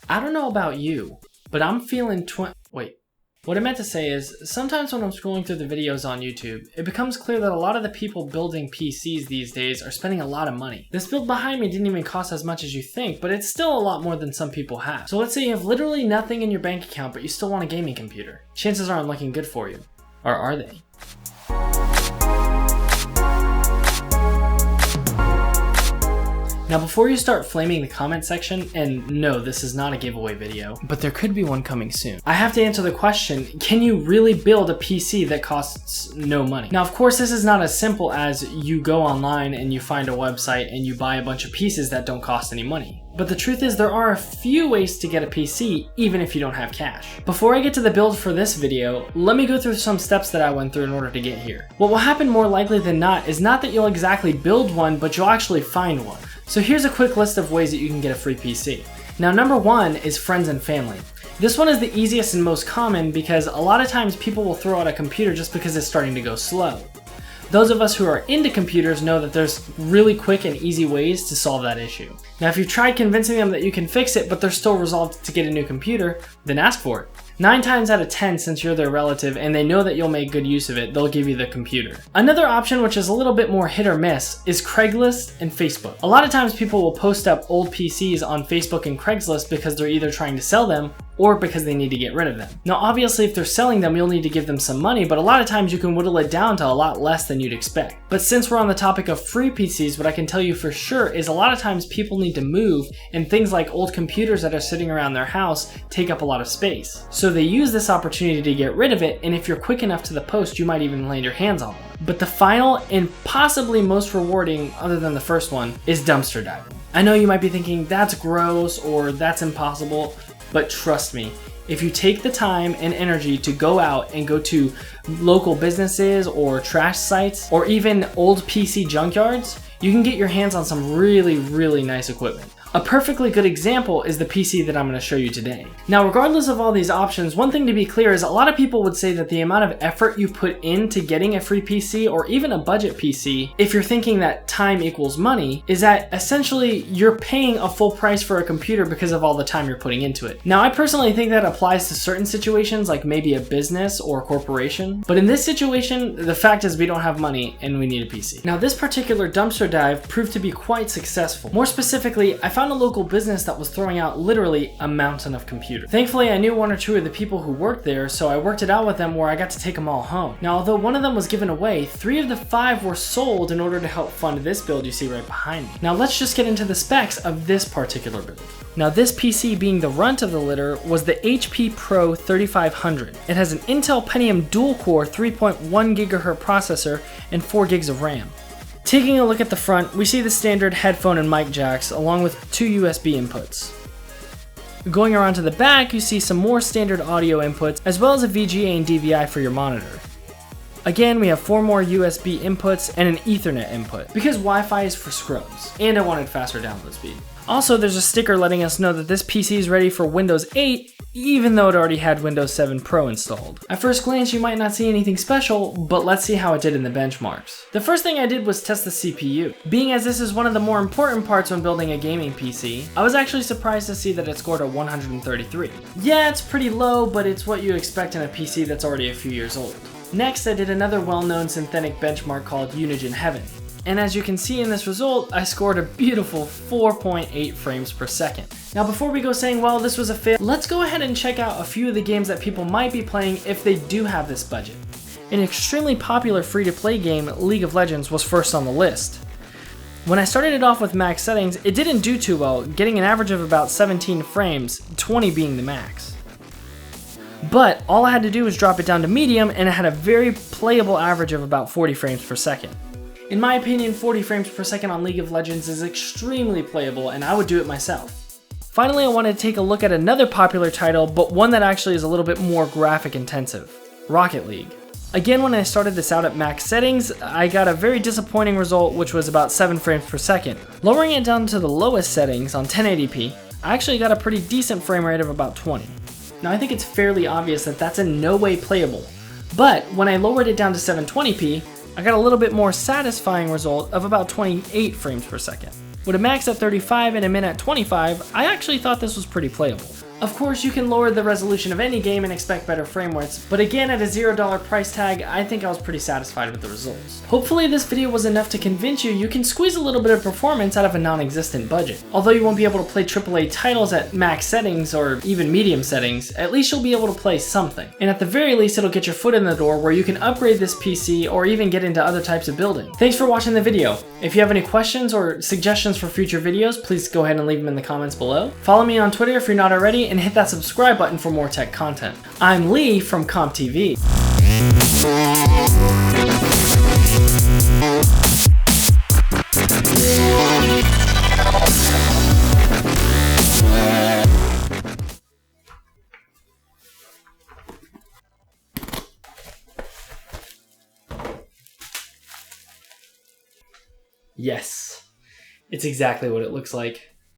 I don't know about you, but I'm feeling What I meant to say is, sometimes when I'm scrolling through the videos on YouTube, it becomes clear that a lot of the people building PCs these days are spending a lot of money. This build behind me didn't even cost as much as you think, but it's still a lot more than some people have. So let's say you have literally nothing in your bank account, but you still want a gaming computer. Chances aren't looking good for you. Or are they? Now before you start flaming the comment section, and no, this is not a giveaway video, but there could be one coming soon, I have to answer the question, can you really build a PC that costs no money? Now of course this is not as simple as you go online and you find a website and you buy a bunch of pieces that don't cost any money. But the truth is there are a few ways to get a PC even if you don't have cash. Before I get to the build for this video, let me go through some steps that I went through in order to get here. What will happen more likely than not is not that you'll exactly build one, but you'll actually find one. So here's a quick list of ways that you can get a free PC. Now number one is friends and family. This one is the easiest and most common because a lot of times people will throw out a computer just because it's starting to go slow. Those of us who are into computers know that there's really quick and easy ways to solve that issue. Now if you've tried convincing them that you can fix it but they're still resolved to get a new computer, then ask for it. 9 times out of 10, since you're their relative and they know that you'll make good use of it, they'll give you the computer. Another option, which is a little bit more hit or miss, is Craigslist and Facebook. A lot of times people will post up old PCs on Facebook and Craigslist because they're either trying to sell them or because they need to get rid of them. Now obviously if they're selling them, you'll need to give them some money, but a lot of times you can whittle it down to a lot less than you'd expect. But since we're on the topic of free PCs, what I can tell you for sure is a lot of times people need to move and things like old computers that are sitting around their house take up a lot of space. So they use this opportunity to get rid of it, and if you're quick enough to the post, you might even land your hands on one. But the final and possibly most rewarding, other than the first one, is dumpster diving. I know you might be thinking that's gross or that's impossible, but trust me, if you take the time and energy to go out and go to local businesses or trash sites or even old PC junkyards, you can get your hands on some really nice equipment. A perfectly good example is the PC that I'm going to show you today. Now, regardless of all these options, one thing to be clear is a lot of people would say that the amount of effort you put into getting a free PC or even a budget PC, if you're thinking that time equals money, is that essentially you're paying a full price for a computer because of all the time you're putting into it. Now, I personally think that applies to certain situations like maybe a business or a corporation, but in this situation, the fact is we don't have money and we need a PC. Now, this particular dumpster dive proved to be quite successful. More specifically, I found a local business that was throwing out literally a mountain of computers. Thankfully, I knew 1 or 2 of the people who worked there, so I worked it out with them where I got to take them all home. Now, although 1 of them was given away, 3 of the 5 were sold in order to help fund this build you see right behind me. Now, let's just get into the specs of this particular build. Now, this PC being the runt of the litter was the HP Pro 3500. It has an Intel Pentium dual-core 3.1 GHz processor and 4 gigs of RAM. Taking a look at the front, we see the standard headphone and mic jacks along with 2 USB inputs. Going around to the back, you see some more standard audio inputs as well as a VGA and DVI for your monitor. Again, we have 4 more USB inputs and an Ethernet input because Wi-Fi is for scrubs and I wanted faster download speed. Also, there's a sticker letting us know that this PC is ready for Windows 8 even though it already had Windows 7 Pro installed. At first glance, you might not see anything special, but let's see how it did in the benchmarks. The first thing I did was test the CPU. Being as this is one of the more important parts when building a gaming PC, I was actually surprised to see that it scored a 133. Yeah, it's pretty low, but it's what you expect in a PC that's already a few years old. Next, I did another well-known synthetic benchmark called Unigine Heaven. And as you can see in this result, I scored a beautiful 4.8 frames per second. Now before we go saying, well, this was a fail, let's go ahead and check out a few of the games that people might be playing if they do have this budget. An extremely popular free-to-play game, League of Legends, was first on the list. When I started it off with max settings, it didn't do too well, getting an average of about 17 frames, 20 being the max. But all I had to do was drop it down to medium and it had a very playable average of about 40 frames per second. In my opinion, 40 frames per second on League of Legends is extremely playable and I would do it myself. Finally, I wanted to take a look at another popular title, but one that actually is a little bit more graphic intensive, Rocket League. Again, when I started this out at max settings, I got a very disappointing result, which was about 7 frames per second. Lowering it down to the lowest settings on 1080p, I actually got a pretty decent frame rate of about 20. Now I think it's fairly obvious that that's in no way playable, but when I lowered it down to 720p, I got a little bit more satisfying result of about 28 frames per second. With a max at 35 and a min at 25, I actually thought this was pretty playable. Of course, you can lower the resolution of any game and expect better frame rates, but again, at a $0 price tag, I think I was pretty satisfied with the results. Hopefully this video was enough to convince you can squeeze a little bit of performance out of a non-existent budget. Although you won't be able to play AAA titles at max settings or even medium settings, at least you'll be able to play something. And at the very least, it'll get your foot in the door where you can upgrade this PC or even get into other types of building. Thanks for watching the video. If you have any questions or suggestions for future videos, please go ahead and leave them in the comments below. Follow me on Twitter if you're not already, and hit that subscribe button for more tech content. I'm Lee from comptv. Yes, it's exactly what it looks like.